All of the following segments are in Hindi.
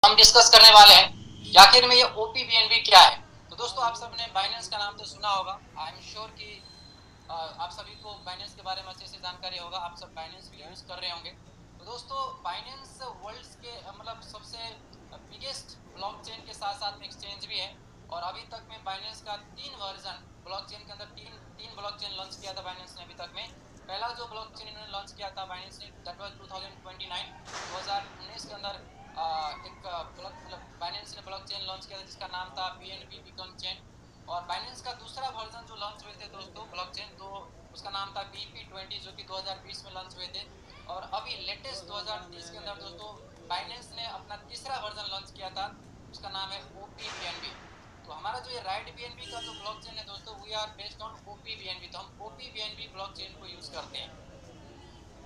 हम डिस्कस करने वाले हैं कि आखिर में ये ओपीबीएनबी क्या है। तो दोस्तों आप सबने बाइनेंस का नाम तो सुना होगा। आई एम श्योर कि आप सभी को बाइनेंस के बारे में अच्छे से जानकारी होगा, आप सब बाइनेंस भी यूज कर रहे होंगे। तो दोस्तों बाइनेंस वर्ल्ड के मतलब सबसे बिगेस्ट ब्लॉकचेन के साथ साथ में एक्सचेंज भी है। और अभी तक में बाइनेंस का 3 वर्जन ब्लॉकचेन के अंदर तीन तीन ब्लॉकचेन लॉन्च किया था बाइनेंस ने अभी तक में। पहला जो ब्लॉकचेन इन्होंने लॉन्च किया था बाइनेंस ने दैट वाज 2019 के अंदर एक बाइनेंस ने ब्लॉकचेन लॉन्च किया था जिसका नाम था बीएनबी बीकॉन चेन। और बाइनेंस का दूसरा वर्जन जो लॉन्च हुए थे दोस्तों ब्लॉकचेन, तो उसका नाम था BP20 जो कि 2020 में लॉन्च हुए थे। और अभी लेटेस्ट 2030 के अंदर दोस्तों बाइनेंस ने अपना तीसरा वर्जन लॉन्च किया था, उसका नाम है ओपीबीएनबी। तो हमारा जो ये राइट बीएनबी का जो ब्लॉकचेन है दोस्तों, वी आर बेस्ड ऑन ओपीबीएनबी, तो हम ओपीबीएनबी ब्लॉकचेन को यूज करते हैं।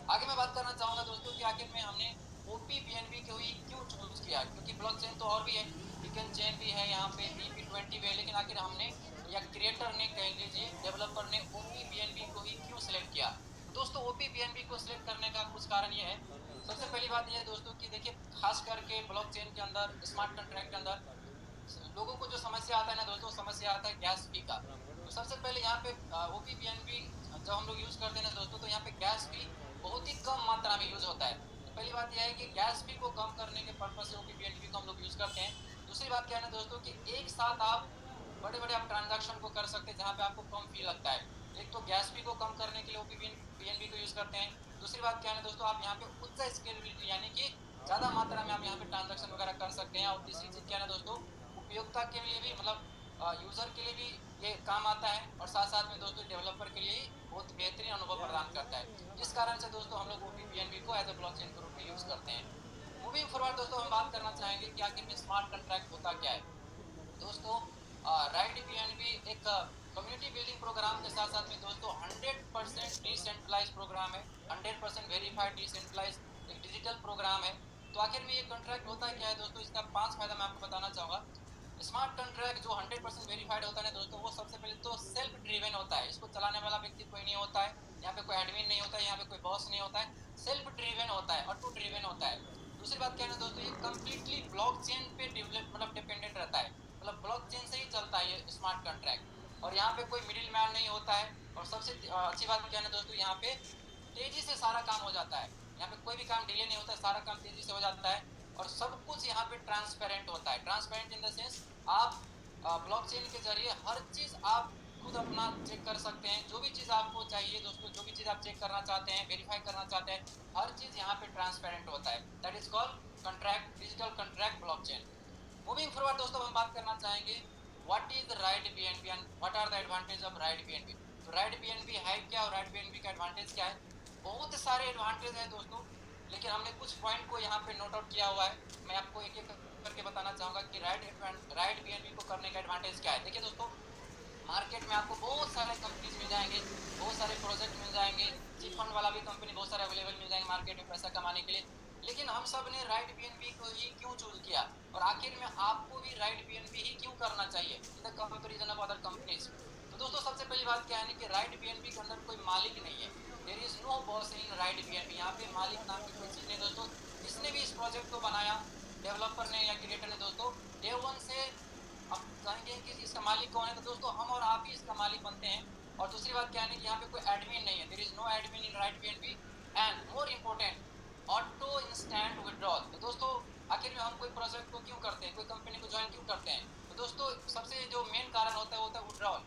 आगे मैं बात करना चाहूंगा दोस्तों कि आखिर में हमने ओपीबीएनबी को ही क्यों चूज किया, क्योंकि ब्लॉकचेन तो और भी है, बीकन चेन भी है, यहाँ पे BP20 भी है, लेकिन आखिर हमने या क्रिएटर ने कह लीजिए डेवलपर ने ओपीबीएनबी को ही क्यों सिलेक्ट किया। दोस्तों ओपीबीएनबी को सिलेक्ट करने का कुछ कारण ये है। सबसे पहली बात यह है दोस्तों कि देखिए खास करके ब्लॉकचेन के अंदर स्मार्ट कॉन्ट्रैक्ट के अंदर लोगों को जो समस्या आता है ना दोस्तों, समस्या आता है गैस फी का। तो सबसे पहले यहाँ पे ओपीबीएनबी जब हम लोग यूज करते हैं ना दोस्तों, तो यहाँ पे गैस फी बहुत ही कम मात्रा में यूज होता है। तो पहली बात यह है कि गैस फी को कम करने के पर्पज से ओपीबीएनबी को हम लोग यूज करते हैं। दूसरी बात क्या है ना दोस्तों कि एक साथ आप बड़े बड़े आप ट्रांजैक्शन को कर सकते हैं जहाँ पे आपको कम फी लगता है। एक तो गैस फी को कम करने के लिए ओपीबीएनबी को यूज करते हैं। दूसरी बात क्या है ना दोस्तों, आप यहाँ पे उच्च स्केलेबिलिटी यानी कि ज्यादा मात्रा में आप यहाँ पे ट्रांजैक्शन वगैरह कर सकते हैं। और तीसरी चीज क्या है ना दोस्तों, उपयोगिता के लिए भी मतलब यूजर के लिए भी ये काम आता है, और साथ साथ में दोस्तों डेवलपर के लिए बहुत बेहतरीन अनुभव प्रदान करता है। जिस कारण से दोस्तों हम लोग ओपीबीएनबी को एज ए ब्लॉकचेन के रूप में यूज करते हैं। मूविंग फॉरवर्ड दोस्तों हम बात करना चाहेंगे कि आखिर में स्मार्ट कॉन्ट्रैक्ट होता क्या है। दोस्तों राइट बीएनबी एक कम्युनिटी बिल्डिंग प्रोग्राम के साथ साथ में दोस्तों 100% डिसेंट्रलाइज प्रोग्राम है, 100% वेरीफाइड डिसेंट्रलाइज एक डिजिटल प्रोग्राम है। तो आखिर में ये कॉन्ट्रैक्ट होता क्या है दोस्तों, इसका 5 फायदा मैं आपको बताना चाहूंगा। स्मार्ट कॉन्ट्रैक्ट जो 100% वेरीफाइड होता है दोस्तों, वो सबसे पहले तो सेल्फ ड्रिवन होता है। इसको चलाने वाला व्यक्ति कोई नहीं होता है, यहाँ पे कोई एडमिन नहीं होता है, यहाँ पे कोई बॉस नहीं होता है, सेल्फ ड्रिवन होता है, ऑटो ड्रिवन होता है। दूसरी बात क्या है ना दोस्तों, ये कंप्लीटली ब्लॉकचेन पे डेवलप मतलब डिपेंडेंट रहता है, मतलब ब्लॉकचेन से ही चलता है ये स्मार्ट कॉन्ट्रैक्ट। और यहाँ पे कोई मिडिल मैन नहीं होता है। और सबसे अच्छी बात क्या है ना दोस्तों, यहाँ पे तेजी से सारा काम हो जाता है, यहाँ पे कोई भी काम डिले नहीं होता है, सारा काम तेजी से हो जाता है। और सब कुछ यहाँ पे ट्रांसपेरेंट होता है। ट्रांसपेरेंट इन द सेंस आप ब्लॉकचेन के जरिए हर चीज आप खुद अपना चेक कर सकते हैं। जो भी चीज आपको चाहिए दोस्तों, जो भी चीज आप चेक करना चाहते हैं, वेरीफाई करना चाहते हैं, हर चीज यहाँ पे ट्रांसपेरेंट होता है। That is called contract, digital contract blockchain. Moving forward दोस्तों हम बात करना चाहेंगे what is Right BNB and what are the advantage of Right BNB. तो राइट बीएनबी है क्या और राइट बीएनबी का एडवांटेज क्या है। बहुत सारे एडवांटेज है दोस्तों, लेकिन हमने कुछ पॉइंट को यहाँ पे नोट आउट किया हुआ है। मैं आपको एक एक करके बताना चाहूंगा कि राइट बीएनबी को करने का एडवांटेज क्या है। देखिए दोस्तों, मार्केट में आपको बहुत सारे कंपनीज मिल जाएंगे, बहुत सारे प्रोजेक्ट मिल जाएंगे, चिट फंड वाला भी कंपनी बहुत सारे अवेलेबल मिल जाएंगे मार्केट में पैसा कमाने के लिए। लेकिन हम सब ने राइट बीएनबी को ही क्यों चूज किया, और आखिर में आपको भी राइट बीएनबी ही क्यों करना चाहिए in the comparison of other companies. तो दोस्तों सबसे पहली बात क्या है कि राइट बीएनबी के अंदर कोई मालिक नहीं है। There is no boss in Right BNB. यहाँ पे मालिक नाम की कोई चीज नहीं दोस्तों। जिसने भी इस प्रोजेक्ट को बनाया, डेवलपर ने या क्रिएटर ने दोस्तों, डे वन से अब कहेंगे कि इसका मालिक कौन है, तो दोस्तों हम और आप ही इसका मालिक बनते हैं। और दूसरी बात क्या है कि यहाँ पे कोई एडमिन नहीं है। There is no admin in Right BNB. And more important, auto instant withdrawal. तो दोस्तों आखिर में हम कोई प्रोजेक्ट को क्यों करते हैं, कोई कंपनी को ज्वाइन क्यों करते हैं, तो दोस्तों सबसे जो मेन कारण होता है वो होता है विड्रॉल।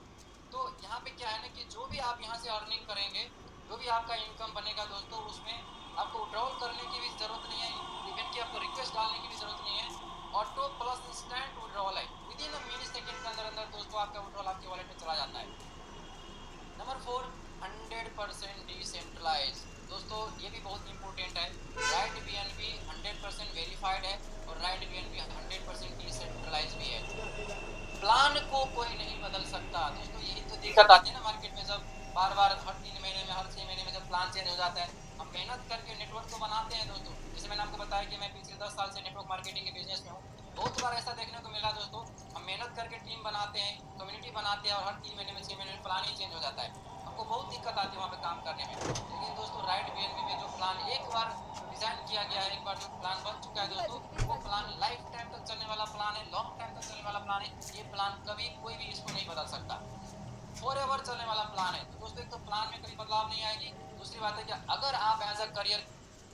तो यहाँ पे क्या है ना कि जो भी आप यहाँ से अर्निंग करेंगे, जो भी आपका इनकम बनेगा दोस्तों, उसमें आपको विड्रॉल करने की भी जरूरत नहीं है, इवन कि आपको रिक्वेस्ट डालने की भी जरूरत नहीं है। ऑटो प्लस इंस्टेंट विड्रॉल है, विद इन मिली सेकेंड के अंदर अंदर दोस्तों आपका विड्रॉल आपके वॉलेट में चला जाता है। Number 4, 100% decentralise. दोस्तों ये भी बहुत इंपॉर्टेंट है। राइट बीएनबी 100% वेरीफाइड है, और राइट बीएनबी 100% डिसेंट्रलाइज भी है। प्लान को कोई नहीं बदल सकता। दोस्तों यही तो दिक्कत आती है ना मार्केट में, जब बार बार हर 3 महीने में, हर 6 महीने में जब प्लान चेंज हो जाता है। हम मेहनत करके नेटवर्क तो बनाते हैं दोस्तों, जैसे मैंने आपको बताया कि मैं पिछले 10 साल से नेटवर्क मार्केटिंग के बिजनेस में हूँ। बहुत बार ऐसा देखने को मिला दोस्तों, हम मेहनत करके टीम बनाते हैं, कम्युनिटी बनाते हैं, और हर 3 महीने में 6 महीने में प्लान ही चेंज हो जाता है। हमको बहुत दिक्कत आती है वहाँ पे काम करने में। लेकिन दोस्तों राइट बीएनबी में जो प्लान एक बार डिजाइन किया गया है, एक बार जो प्लान बन चुका है दोस्तों, वो प्लान लाइफ टाइम प्लान है, ये प्लान कभी कोई भी इसको नहीं बदल सकता, फॉरएवर चलने वाला प्लान है। तो दोस्तों एक तो प्लान में कभी बदलाव नहीं आएगी, दूसरी बात है कि अगर आप एज अ करियर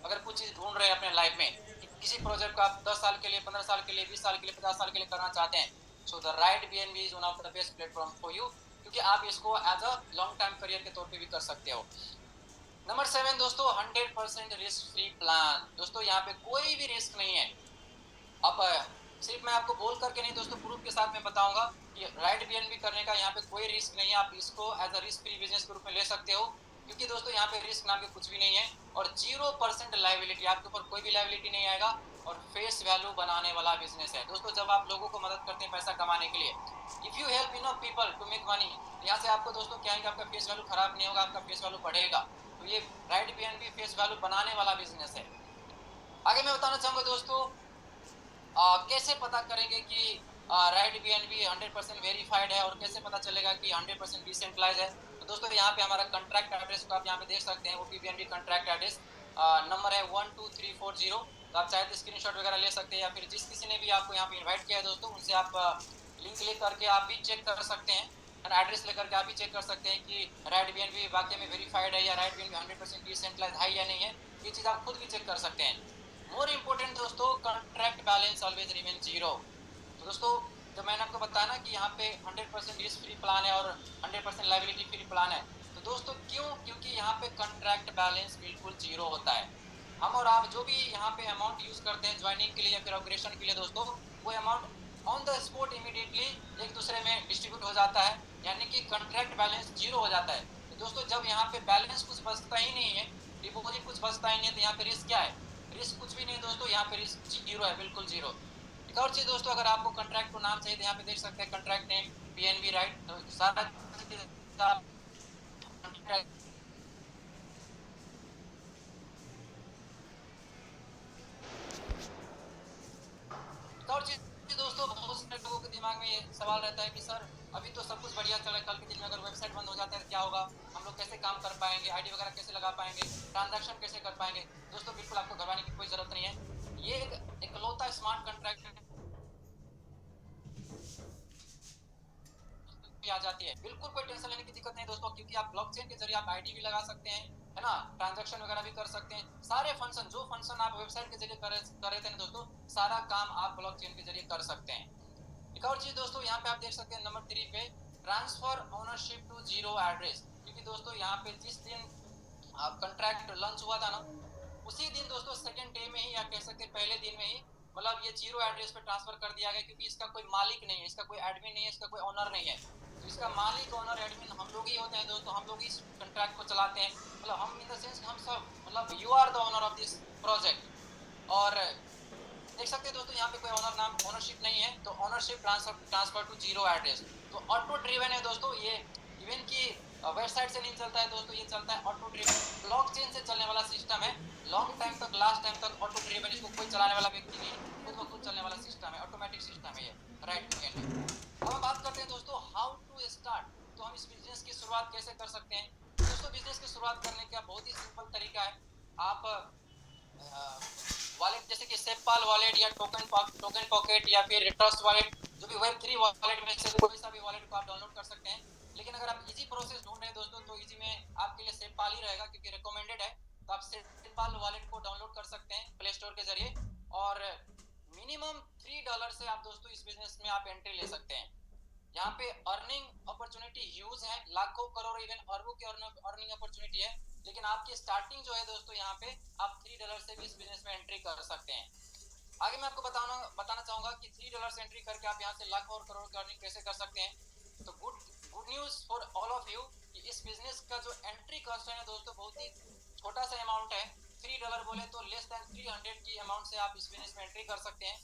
अगर कुछ चीज ढूंढ रहे हैं अपने लाइफ में कि किसी प्रोजेक्ट को आप 10 साल के लिए, 15 साल के लिए, 20 साल के लिए, 50 साल के लिए करना चाहते हैं, so the Right BNB is one of the best platform for you, क्योंकि आप इसको as a long time career के तौर पे भी कर सकते हो। नंबर 7 दोस्तों, 100% रिस्क फ्री प्लान। दोस्तों यहाँ पे कोई भी रिस्क नहीं है। अब सिर्फ मैं आपको बोल करके नहीं दोस्तों, प्रूफ के साथ मैं बताऊंगा कि राइट बीएनबी करने का यहाँ पे कोई रिस्क नहीं है। आप इसको as a risk free business के रूप में ले सकते हो, क्योंकि दोस्तों यहाँ पे रिस्क नाम के कुछ भी नहीं है, और 0% लाइबिलिटी, आपके ऊपर कोई भी लाइबिलिटी नहीं आएगा, और फेस वैल्यू बनाने वाला बिजनेस है। दोस्तों जब आप लोगों को मदद करते हैं पैसा कमाने के लिए, if you help enough people to make money, यहाँ से आपको दोस्तों क्या है कि आपका फेस वैल्यू खराब नहीं होगा, आपका फेस वैल्यू बढ़ेगा। तो ये राइट बीएनबी फेस वैल्यू बनाने वाला बिजनेस है। आगे मैं बताना चाहूंगा दोस्तों, कैसे पता करेंगे कि राइट बीएनबी 100% वेरीफाइड है, और कैसे पता चलेगा कि 100% डिसेंट्रलाइज है। तो दोस्तों यहाँ पे हमारा कॉन्ट्रैक्ट एड्रेस को आप यहाँ पे देख सकते हैं, ओपीबीएनबी कॉन्ट्रैक्ट एड्रेस नंबर है 12340। तो आप चाहे तो स्क्रीनशॉट वगैरह ले सकते हैं, या फिर जिस किसी ने भी आपको यहाँ पे इन्वाइट किया है दोस्तों, उनसे आप लिंक ले करके आप भी चेक कर सकते हैं, एड्रेस लेकर के आप भी चेक कर सकते हैं कि राइट बीएनबी वाकई में वेरीफाइड है, या राइट बीएनबी 100% डिसेंट्रलाइज है या नहीं है। ये चीज़ आप खुद भी चेक कर सकते हैं। मोर इम्पोर्टेंट दोस्तों, contract balance always remain zero. तो दोस्तों जब मैंने आपको बताया ना कि यहाँ पे 100% रिस्क फ्री प्लान है और 100% लाइबिलिटी फ्री प्लान है, तो दोस्तों क्यों? क्योंकि यहाँ पे कॉन्ट्रैक्ट बैलेंस बिल्कुल जीरो होता है। हम और आप जो भी यहाँ पे अमाउंट यूज करते हैं ज्वाइनिंग के लिए या फिर अपग्रेडेशन के लिए दोस्तों, वो amount on the spot immediately एक दूसरे में डिस्ट्रीब्यूट हो जाता है, यानी कि कॉन्ट्रैक्ट बैलेंस जीरो हो जाता है। तो दोस्तों जब यहाँ पे बैलेंस कुछ बचता ही नहीं है, डिपॉजिट कुछ बचता ही नहीं है, तो यहाँ पे रिस्क क्या है? रिस्क कुछ भी नहीं दोस्तों, यहाँ पे रिस्क जीरो है, बिल्कुल जीरो। एक और चीज दोस्तों, अगर आपको कॉन्ट्रैक्ट को नाम चाहिए तो यहाँ पे देख सकते हैं कॉन्ट्रैक्ट नेम बीएनबी राइट, तो सारा और चीज दोस्तों, बहुत सारे लोगों के दिमाग में ये सवाल रहता है कि सर अभी तो सब कुछ बढ़िया चल रहा है, कल के दिन में अगर वेबसाइट बंद हो जाता है तो क्या होगा, हम लोग कैसे काम कर पाएंगे, आईडी वगैरह कैसे लगा पाएंगे, ट्रांजैक्शन कैसे कर पाएंगे। दोस्तों बिल्कुल आपको घबराने की कोई जरूरत नहीं है, ये एक इकलौता स्मार्ट कॉन्ट्रैक्ट आ जाती है, बिल्कुल कोई टेंशन लेने की दिक्कत नहीं दोस्तों, क्योंकि आप ब्लॉकचेन के जरिए आप आईडी भी लगा सकते हैं, है ना, ट्रांजैक्शन वगैरह भी कर सकते हैं, सारे फंक्शन जो फंक्शन आप वेबसाइट के जरिए कर रहे थे ना दोस्तों, सारा काम आप ब्लॉकचेन के जरिए कर सकते हैं। एक और चीज दोस्तों, यहाँ पे आप देख सकते हैं नंबर 3 पे, transfer ownership to zero address, क्योंकि दोस्तों यहाँ पे जिस दिन कॉन्ट्रैक्ट लॉन्च हुआ था ना, उसी दिन दोस्तों सेकंड डे में ही, या कह सकते हैं पहले दिन में ही, मतलब ये जीरो एड्रेस पे ट्रांसफर कर दिया गया, क्योंकि इसका कोई मालिक नहीं है, इसका कोई एडमिन नहीं है, इसका कोई ओनर नहीं है। तो इसका मालिक, ओनर, एडमिन हम लोग ही होते हैं दोस्तों, हम लोग इस कॉन्ट्रैक्ट को चलाते हैं, मतलब हम इन द सेंस हम सब, मतलब you are the owner of this project. और देख सकते हैं दोस्तों यहाँ पे कोई ओनर नाम, ओनरशिप नहीं है, तो ownership transfer to zero address. तो ऑटो ड्रिवन है दोस्तों ये, इवन की वेबसाइट से नहीं चलता है दोस्तों, ये चलता है ऑटो ड्रिवन, ब्लॉकचेन से चलने वाला सिस्टम है, लॉन्ग टाइम तक, लास्ट टाइम तक ऑटो ड्रिवन, इसको कोई चलाने वाला व्यक्ति नहीं, खुद ब खुद चलने वाला सिस्टम है, ऑटोमेटिक सिस्टम है ये, राइट बीएनबी। अब हम बात करते हैं दोस्तों हाउ टू स्टार्ट, तो हम इस बिजनेस की शुरुआत कैसे कर सकते हैं। दोस्तों बिजनेस की शुरुआत करने का बहुत ही सिंपल तरीका है, आप वॉलेट जैसे कि सेपपाल वॉलेट या टोकन पॉकेट या फिर ट्रस्ट वॉलेट, जो भी वेब3 वॉलेट में से कोई सा भी वॉलेट को आप डाउनलोड कर सकते हैं। लेकिन अगर आप इजी प्रोसेस ढूंढ रहे हैं दोस्तों, तो इजी में आपके लिए सेपपाल ही रहेगा, क्योंकि रिकमेंडेड है। तो आप सेपपाल वॉलेट को डाउनलोड कर सकते हैं प्ले स्टोर के जरिए, और मिनिमम $3 से आप दोस्तों इस बिजनेस में आप एंट्री ले सकते हैं। यहाँ पे अर्निंग अपॉर्चुनिटी ह्यूज है, लाखों करोड़ इवन अरबों की अर्निंग अपॉर्चुनिटी है, लेकिन आपकी स्टार्टिंग जो है दोस्तों, यहाँ पे आप $3 से भी इस बिजनेस में एंट्री कर सकते हैं। आगे मैं आपको बताना चाहूंगा कि $3 से एंट्री करके आप यहाँ से लाख और करोड़ की अर्निंग कैसे कर सकते हैं। तो good news for all of you कि इस बिजनेस का जो एंट्री कॉस्ट है दोस्तों, बहुत ही छोटा सा अमाउंट है, $3 बोले तो लेस देन 300 की अमाउंट से आप इस बिजनेस में एंट्री कर सकते हैं।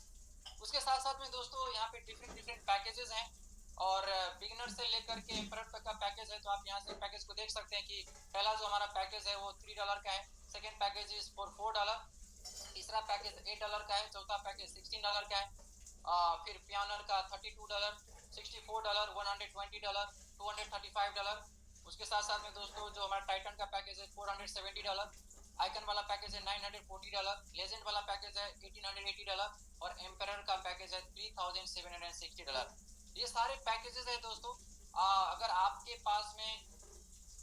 उसके साथ साथ में दोस्तों यहाँ पे डिफरेंट पैकेजेस हैं, और बिगिनर से लेकर के एम्परर तक का पैकेज है। तो आप यहाँ से पैकेज को देख सकते हैं कि पहला जो हमारा पैकेज है वो $3 का है, सेकेंड पैकेज इज फॉर $4, तीसरा पैकेज $8 का है, चौथा पैकेज $16 का है, फिर पियानर का $32, $64, $120, $235। उसके साथ साथ में दोस्तों जो हमारा टाइटन का पैकेज है $470, आइकन वाला पैकेज है $940, लेजेंड वाला पैकेज है $1880, और एम्परर का पैकेज है $3760। ये सारे पैकेजेस है दोस्तों। अगर आपके पास में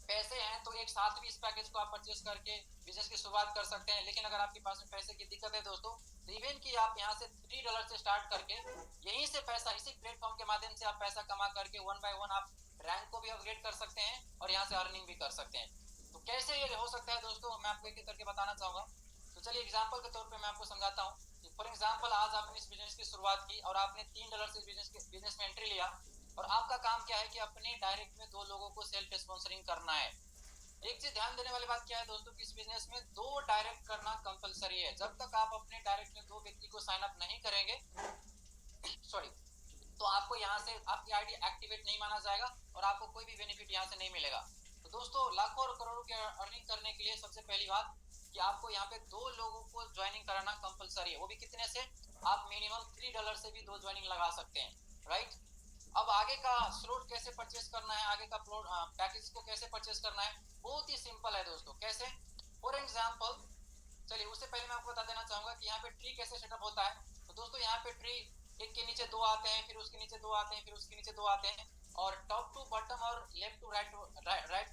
पैसे हैं तो एक साथ भी इस पैकेज को आप परचेस करके बिजनेस की शुरुआत कर सकते हैं। लेकिन अगर आपके पास में पैसे की दिक्कत है दोस्तों, तो इवन कि आप यहाँ से $3 से स्टार्ट करके यहीं से पैसा, इसी प्लेटफॉर्म के माध्यम से आप पैसा कमा करके वन बाय वन आप रैंक को भी अपग्रेड कर सकते हैं और यहाँ से अर्निंग भी कर सकते हैं। तो कैसे ये हो सकता है दोस्तों, मैं आपको एक एक करके बताना चाहूंगा। तो चलिए एग्जाम्पल के तौर पर मैं आपको समझाता हूँ। फॉर एग्जाम्पल, आज आपने इस बिजनेस की शुरुआत की और आपने $3 से बिजनेस में एंट्री लिया, और आपका काम क्या है कि अपने डायरेक्ट में 2 लोगों को सेल्फ स्पॉन्सरिंग करना है। एक चीज ध्यान देने वाली बात क्या है दोस्तों कि इस बिजनेस में 2 डायरेक्ट करना कंपलसरी है। जब तक आप अपने डायरेक्ट में 2 व्यक्ति को साइन अप नहीं करेंगे सॉरी, तो आपको यहाँ से आपकी आईडी एक्टिवेट नहीं माना जाएगा और आपको कोई भी बेनिफिट यहाँ से नहीं मिलेगा। तो दोस्तों, लाखों और करोड़ों की अर्निंग करने के लिए सबसे पहली बात कि आपको यहाँ पे 2 लोगों को ज्वाइनिंग कराना कंपलसरी है। वो भी कितने से? आप मिनिमम $3 से भी 2 ज्वाइनिंग लगा सकते हैं, राइट। अब आगे का स्लॉट कैसे परचेस करना है, आगे का पैकेज को कैसे परचेस करना है, बहुत ही सिंपल है दोस्तों। कैसे? फॉर एग्जाम्पल, चलिए उससे पहले मैं आपको बता देना चाहूंगा कि यहाँ पे ट्री कैसे सेटअप होता है। तो दोस्तों, यहाँ पे ट्री एक के नीचे 2 आते हैं, फिर उसके नीचे 2 आते हैं, फिर उसके नीचे 2 आते हैं, और टॉप टू बॉटम और लेफ्ट टू राइट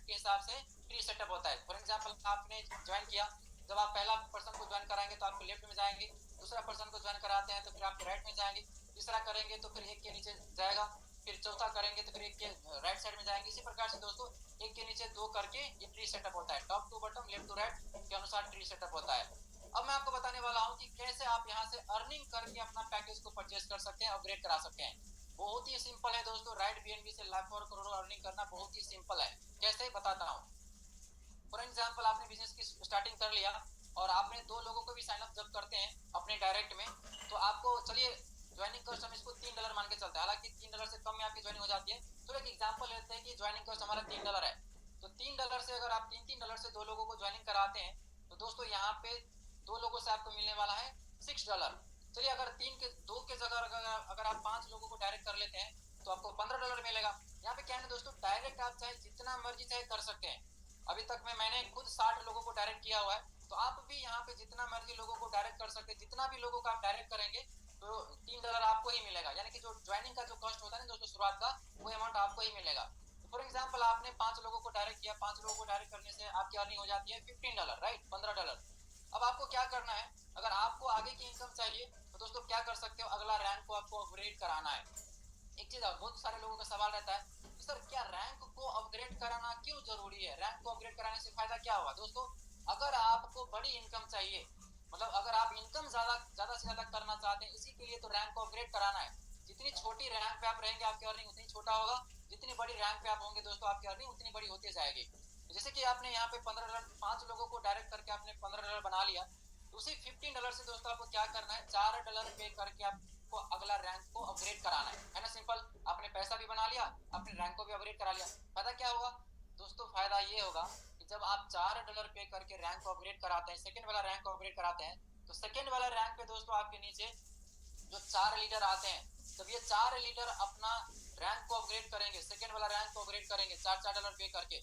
के हिसाब से ट्री सेटअप होता है। फॉर एग्जाम्पल, आपने ज्वाइन किया, जब आप पहला पर्सन को ज्वाइन कराएंगे तो आपको लेफ्ट में जाएंगे, दूसरा पर्सन को ज्वाइन कराते हैं तो फिर आपके राइट में जाएंगे, तीसरा करेंगे तो फिर एक के नीचे जाएगा, फिर चौथा करेंगे तो फिर एक के राइट साइड में जाएंगे। इसी प्रकार से दोस्तों, एक के नीचे 2 करके ये ट्री सेटअप होता है। Top to bottom, left to right के अनुसार ट्री सेटअप होता है। अब मैं आपको बताने वाला हूँ कि कैसे आप यहाँ से अर्निंग करके अपना पैकेज को परचेस कर सकते हैं, अपग्रेड करा सकते हैं। बहुत ही सिंपल है दोस्तों, राइट बीएनबी से लाखों और करोड़ों अर्निंग करना बहुत ही सिंपल है। कैसे बताता हूँ। फॉर एग्जाम्पल, आपने बिजनेस की स्टार्टिंग कर लिया और आपने 2 लोगों को भी साइन अप जब करते हैं अपने डायरेक्ट में, तो आपको, चलिए ज्वाइनिंग कॉस्ट हम इसको $3 मान के चलते हैं, हालांकि $3 से कम में आपकी ज्वाइनिंग हो जाती है। तो एक एग्जांपल लेते हैं कि ज्वाइनिंग कॉस्ट हमारा $3 है। तो $3 से अगर आप $3 से 2 लोगों को ज्वाइनिंग कराते हैं, तो दोस्तों यहाँ पे 2 लोगों से आपको मिलने वाला है $6। चलिए अगर 2 के जगह अगर आप 5 लोगों को डायरेक्ट कर लेते हैं तो आपको $15 मिलेगा। यहाँ पे क्या है दोस्तों, डायरेक्ट आप चाहे जितना मर्जी चाहे कर सकते हैं। अभी तक में मैंने खुद 60 लोगों को डायरेक्ट किया हुआ है, तो आप भी यहाँ पे जितना मर्जी लोगों को डायरेक्ट कर सकते हैं। जितना भी लोगों को आप डायरेक्ट करेंगे तो $3 आपको ही मिलेगा, यानी कि जो ज्वाइनिंग का जो कॉस्ट होता है ना दोस्तों शुरुआत का, वो अमाउंट आपको ही मिलेगा। तो फॉर एग्जाम्पल, आपने 5 लोगों को डायरेक्ट किया, 5 लोगों को डायरेक्ट करने से आपकी अर्निंग हो जाती है $15, राइट, $15। अब आपको क्या करना है, अगर आपको आगे की इनकम चाहिए तो दोस्तों क्या कर सकते हो, अगला रैंक को आपको अपग्रेड कराना है। एक चीज, बहुत सारे लोगों का सवाल रहता है कि सर क्या रैंक को अपग्रेड कराना क्यों जरूरी है, रैंक को अपग्रेड कराने से फायदा क्या होगा। दोस्तों, अगर आपको बड़ी इनकम चाहिए, मतलब अगर आप इनकम ज्यादा से ज्यादा करना चाहते हैं, इसी के लिए तो रैंक को अपग्रेड कराना है। जितनी छोटी रैंक पे आप रहेंगे आपकी अर्निंग उतनी छोटा होगा, जितनी बड़ी रैंक पे आप होंगे दोस्तों आपकी अर्निंग उतनी बड़ी होती जाएगी। जैसे कि आपने यहाँ पे $15, 5 लोगों को डायरेक्ट करके आपने $15 बना लिया, तो उसी $15 से दोस्तों आपको क्या करना है, $4 पे करके आपको अगला रैंक को अपग्रेड कराना है ना। सिंपल, आपने पैसा भी बना लिया, अपने रैंक को भी अपग्रेड करा लिया। फायदा क्या होगा दोस्तों, फायदा ये होगा कि जब आप $4 पे करके रैंक को अपग्रेड कराते हैं, सेकंड वाला रैंक को अपग्रेड कराते हैं, तो सेकंड वाला रैंक पे दोस्तों आपके नीचे जो 4 लीडर आते हैं, जब ये 4 लीडर अपना रैंक को अपग्रेड करेंगे, सेकंड वाला रैंक को अपग्रेड करेंगे $4 पे करके,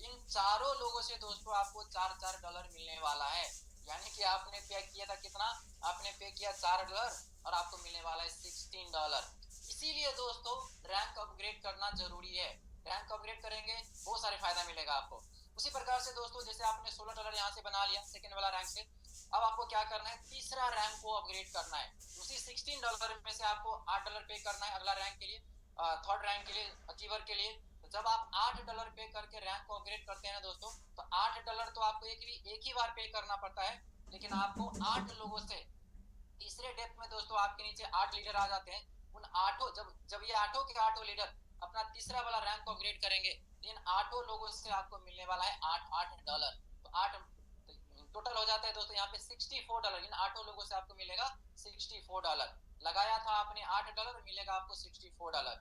इन चारों लोगों से दोस्तों आपको $4 मिलने वाला है। यानी कि आपने पे किया था कितना, आपने पे किया $4 और आपको मिलने वाला है $16। इसीलिए दोस्तों रैंक अपग्रेड करना जरूरी है। रैंक अपग्रेड करेंगे बहुत सारे फायदा मिलेगा आपको। उसी प्रकार से दोस्तों, जैसे आपने $16 यहाँ से बना लिया सेकंड वाला रैंक से, अब आपको क्या करना है, तीसरा रैंक को अपग्रेड करना है। उसी $16 में से आपको $8 पे करना है अगला रैंक के लिए, थर्ड रैंक के लिए, अचीवर के लिए। तो जब आप $8 पे करके रैंक को अपग्रेड करते हैं ना दोस्तों, तो $8 तो आपको एक ही बार पे करना पड़ता है, लेकिन आपको 8 लोगों से तीसरे डेप्थ में दोस्तों आपके नीचे 8 लीडर आ जाते हैं। उन आठों, जब जब ये आठों के आठों लीडर अपना तीसरा वाला रैंक को अपग्रेड करेंगे, इन 8 लोगों से आपको मिलने वाला है $8। तो 8 टोटल हो जाता है दोस्तों यहाँ पे $64। इन 8 लोगों से आपको मिलेगा $64। लगाया था आपने $8, मिलेगा आपको $64।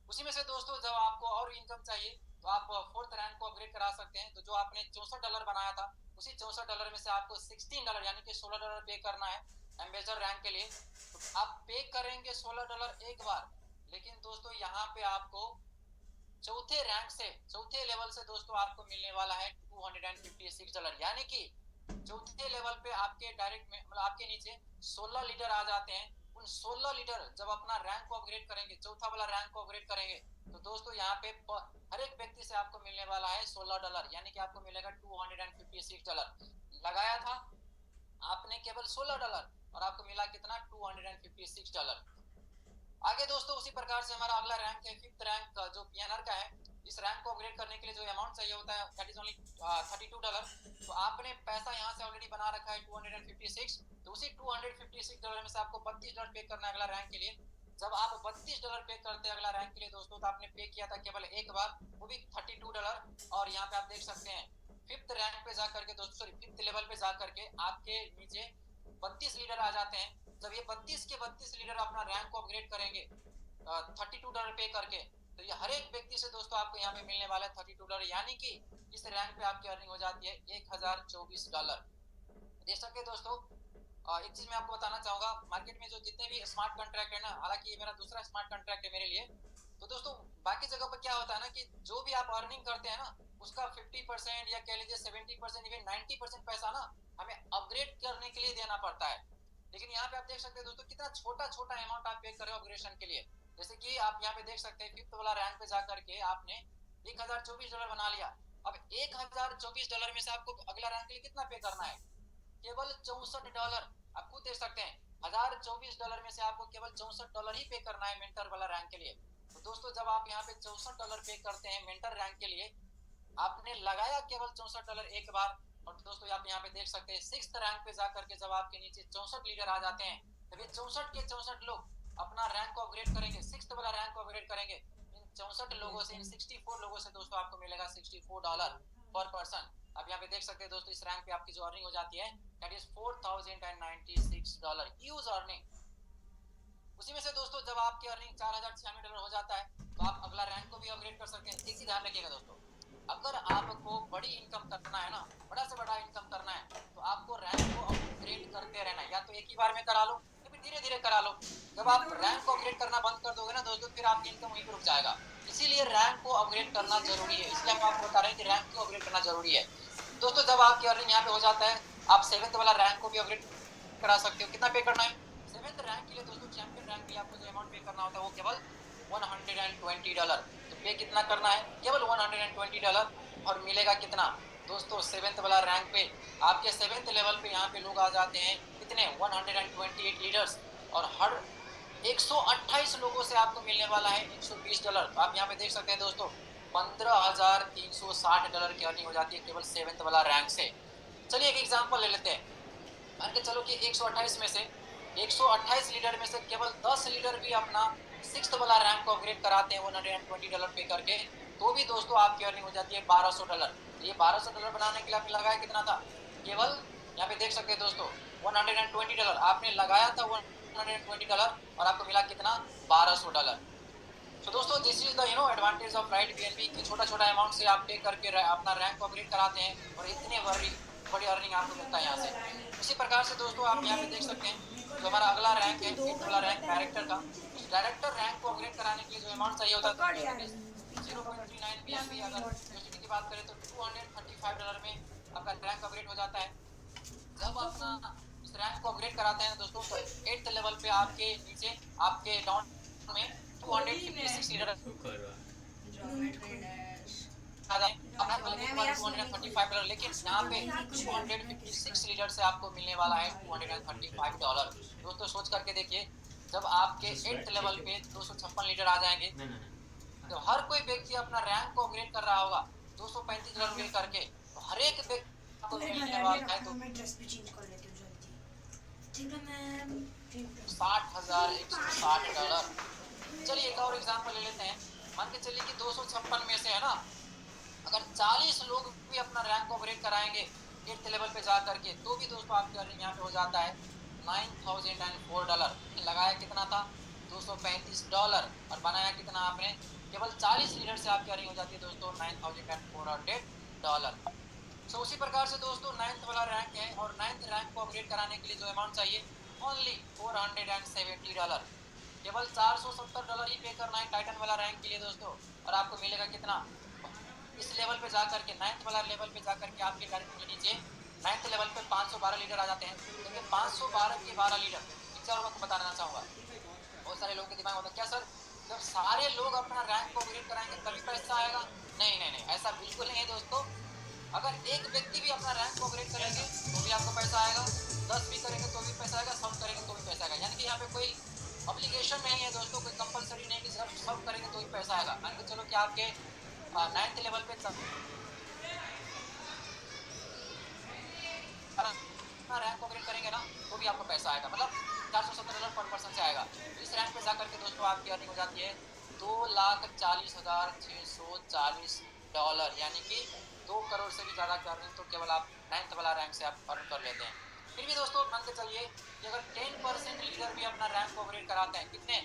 उसी में से दोस्तों जब आपको और इनकम चाहिए तो आप फोर्थ रैंक को अपग्रेड करा सकते हैं। तो जो आपने $64 बनाया था, उसी $64 में से आपको $16 यानी कि $16 पे करना है एम्बेसडर रैंक के लिए। तो आप पे करेंगे $16 एक बार, लेकिन दोस्तों यहाँ पे आपको चौथे रैंक से, चौथे लेवल से दोस्तों आपको मिलने वाला है $256, यानी कि चौथे लेवल पे आपके डायरेक्ट में, मतलब आपके नीचे 16 लीडर आ जाते हैं। उन 16 लीडर जब अपना रैंक को अपग्रेड करेंगे, चौथा वाला रैंक को अपग्रेड करेंगे, तो दोस्तों यहाँ पे हर एक व्यक्ति से आपको मिलने वाला है $16, यानी कि आपको मिलेगा $256। लगाया था आपने केवल $16 और आपको मिला कितना, $256। आगे दोस्तों उसी प्रकार से हमारा अगला रैंक है, फिफ्थ रैंक जो पीएनआर का है। इस रैंक को अपग्रेड करने के लिए जो अमाउंट चाहिए होता है दैट इज ओनली $32। तो आपने पैसा यहाँ से ऑलरेडी बना रखा है 256, तो उसी $256 में से आपको $32 पे करना है अगला रैंक के लिए। जब आप $32 पे करते हैं अगला रैंक के लिए दोस्तों, तो आपने पे किया था केवल एक बार, वो भी $32। और यहाँ पे आप देख सकते हैं फिफ्थ रैंक पे जाकर के दोस्तों, सॉरी फिफ्थ लेवल पे जाकर के आपके नीचे 32 लीडर आ जाते हैं। जब ये 32 के 32 लीडर अपना रैंक को अपग्रेड करेंगे $32 पे करके, तो ये हर एक व्यक्ति से दोस्तों आपको यहाँ पे मिलने वाला है $32, यानी कि इस रैंक पे आपकी अर्निंग हो जाती है $1024। देख सकते हैं दोस्तों। एक चीज मैं आपको बताना चाहूंगा, मार्केट में जो जितने भी स्मार्ट कॉन्ट्रैक्ट है ना, हालांकि ये मेरा दूसरा स्मार्ट कॉन्ट्रैक्ट है मेरे लिए, तो दोस्तों बाकी जगह पर क्या होता है ना कि जो भी आप अर्निंग करते हैं ना, उसका 50% या कह लीजिए 70%, इवन 90% पैसा ना हमें अपग्रेड करने के लिए देना पड़ता है। लेकिन यहाँ पे आप देख सकते हैं दोस्तों कितना छोटा छोटा अमाउंट आप पे कर रहे हो अपग्रेडेशन के लिए। जैसे कि आप यहाँ पे देख सकते हैं फिफ्थ वाला रैंक पे जाकर के आपने $1024 बना लिया। अब $1024 में से आपको अगला रैंक के लिए कितना पे करना है, केवल $64। आप खुद देख सकते हैं $1024 में से आपको केवल $64 ही पे करना है मेंटर वाला रैंक के लिए। तो दोस्तों जब आप यहाँ पे $64 पे करते हैं मेंटर रैंक के लिए, आपने लगाया केवल $64 एक बार। और दोस्तों आप यहाँ पे देख सकते हैं सिक्स्थ रैंक पे जाकर के जब आपके नीचे 64 लीडर आ जाते हैं, तब ये 64 के 64 लोग अपना रैंक को अपग्रेड करेंगे, सिक्स्थ वाला रैंक को अपग्रेड करेंगे। इन 64 लोगों से, इन 64 लोगों से दोस्तों आपको मिलेगा $64 पर पर्सन। अब यहाँ पे देख सकते हैं दोस्तों इस रैंक पे आपकी जो अर्निंग हो जाती है दैट इज $4096 ह्यूज अर्निंग। उसी में से दोस्तों जब आपकी अर्निंग $4096 हो जाता है, तो आप अगला रैंक को भी अपग्रेड कर सकते हैं। एक चीज ध्यान रखिएगा दोस्तों, अगर आपको बड़ी इनकम करना है ना, बड़ा से बड़ा इनकम करना है, तो आपको रैंक को अपग्रेड करते रहना है। या तो एक ही बार में करा लो या फिर धीरे धीरे करा लो। जब आप रैंक को अपग्रेड करना बंद कर दोगे ना दोस्तों, फिर आपकी इनकम वहीं पर रुक जाएगा। इसीलिए रैंक को अपग्रेड करना जरूरी है। इसलिए हम आपको बता रहे हैं कि रैंक को अपग्रेड करना जरूरी है। दोस्तों जब आपकी अर्निंग यहाँ पे हो जाता है, आप सेवेंथ वाला रैंक को भी अपग्रेड करा सकते हो। कितना पे करना है सेवेंथ रैंक के लिए दोस्तों, चैंपियन रैंक के लिए आपको जो अमाउंट पे करना होता है वो केवल $120। तो पे कितना करना है, केवल $120। और मिलेगा कितना दोस्तों, सेवेंथ वाला रैंक पे आपके सेवेंथ लेवल पे यहाँ पे लोग आ जाते हैं कितने, 128 लीडर्स। और हर 128 लोगों से आपको मिलने वाला है $120। तो आप यहाँ पे देख सकते हैं दोस्तों $15,360 की अर्निंग हो जाती है केवल सेवेंथ वाला रैंक से। चलिए एक एग्जांपल ले लेते हैं। मान के चलो कि 128 में से 128 लीडर में से केवल 10 लीडर भी अपना सिक्स्थ वाला रैंक को अपग्रेड कराते हैं $120 पे करके, तो भी दोस्तों आपकी अर्निंग हो जाती है $1200। ये $1200 बनाने के लिए आपने लगाया कितना था, केवल यहाँ पे देख सकते हैं दोस्तों $120 आपने लगाया था $120 और आपको मिला कितना, $1200। तो दोस्तों this is the advantage of Right BNB कि छोटा छोटा अमाउंट से आप पे करके अपना रैंक को अपग्रेड कराते हैं और इतने बड़ी अर्निंग आपको मिलता है यहाँ से। इसी प्रकार से दोस्तों आप यहाँ पे देख सकते हैं जो हमारा अगला रैंक है, फिफ्थ वाला रैंक डायरेक्टर का। उस डायरेक्टर रैंक को अपग्रेड कराने के लिए जो अमाउंट चाहिए होता है 0.39 बीएनबी। अगर यूएसडी की बात करें तो $235 में आपका रैंक अपग्रेड हो जाता है। जब अपना इस रैंक को अपग्रेड कराते हैं दोस्तों, तो 8th लेवल पे आपके नीचे आपके डाउन में 256 लीडर $235, लेकिन यहाँ पे 256 लीडर से आपको मिलने वाला है $235। दोस्तों सोच करके देखिए, जब आपके 8th लेवल पे 256 लीडर आ जाएंगे, तो हर कोई व्यक्ति अपना रैंक को अपग्रेड कर रहा होगा $235 करके, तो हर एक व्यक्ति आपको मिलने वाला है $60,160। चलिए एक और एग्जांपल ले लेते हैं। मान के चलिए कि 256 में से है ना, अगर 40 लोग भी अपना रैंक को अपग्रेड कराएंगे 8th लेवल पे जा करके, तो भी दोस्तों आपकी अर्निंग यहाँ पे हो जाता है $9,004। लगाया कितना था, $235 और बनाया कितना आपने, केवल 40 लीडर से आपकी अर्निंग हो जाती है दोस्तों $9,400। तो उसी प्रकार से दोस्तों 9th वाला रैंक है और 9th रैंक को अपग्रेड कराने के लिए जो अमाउंट चाहिए ओनली $470। केवल $470 ही पे करना है टाइटन वाला रैंक के लिए दोस्तों, और आपको मिलेगा कितना, इस लेवल पे जाकर के 9th वाला लेवल पे जाकर के आपके डायरेक्ट नीचे 9th लेवल पे 512 लीडर आ जाते हैं। देखिए 512 के 12 लीडर चीज़ और आपको बताना चाहूँगा। बहुत सारे लोगों के दिमाग में होता है क्या सर, जब सारे लोग अपना रैंक को अपग्रेड कराएंगे तभी पैसा आएगा? नहीं नहीं नहीं, ऐसा बिल्कुल नहीं है दोस्तों। अगर एक व्यक्ति भी अपना रैंक को अपग्रेड करेंगे तो भी आपको पैसा आएगा, 10 भी करेंगे तो भी पैसा आएगा, सब करेंगे तो भी पैसा आएगा। यानी कि यहाँ पे कोई ऑब्लिगेशन नहीं है दोस्तों, कोई कंपलसरी नहीं कि सब करेंगे तो भी पैसा आएगा। मान के चलो कि आपके 9th लेवल पे रैंक अपग्रेड करेंगे ना तो भी आपको पैसा आएगा, मतलब $470 पर पर्सन से आएगा। इस रैंक पे जाकर के दोस्तों आपकी अर्निंग हो जाती है $2,40,640, यानी कि 2 करोड़ से भी ज़्यादा की अर्निंग तो केवल आप 9th वाला रैंक से आप अर्न कर लेते हैं। फिर भी दोस्तों मान के चलिए कि अगर 10% लीडर भी अपना रैंक को अपग्रेड कराते हैं, कितने,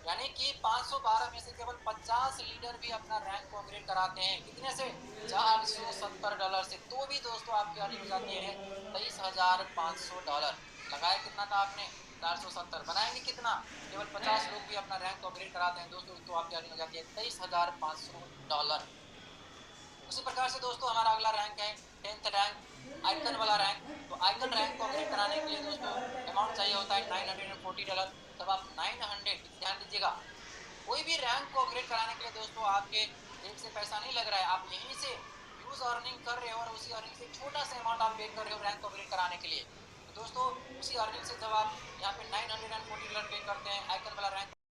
यानी कि 512 में से केवल 50 लीडर भी अपना रैंक को अपग्रेड कराते हैं, कितने से, $470 से, तो भी दोस्तों आपकी अर्निंग हो जाती है $23,500। लगाया कितना था आपने, 470, बनाएंगे कितना, केवल 50 लोग भी अपना रैंक को अपग्रेड कराते हैं दोस्तों, तो आपकी अर्निंग हो जाती है $23,500। उसी प्रकार से दोस्तों हमारा अगला रैंक है 10th रैंक, आइकन वाला रैंक। तो आइकन रैंक को अपग्रेड कराने के लिए दोस्तों अमाउंट चाहिए होता है $940। तब आप 900, ध्यान दीजिएगा, कोई भी रैंक को अपग्रेड कराने के लिए दोस्तों आपके जेब से पैसा नहीं लग रहा है, आप यहीं से यूज अर्निंग कर रहे हो और उसी अर्निंग से छोटा सा अमाउंट आप पे कर रहे हो रैंक को अपग्रेड कराने के लिए। तो दोस्तों उसी अर्निंग से जब आप यहाँ पे $940 पे करते हैं आइकन वाला रैंक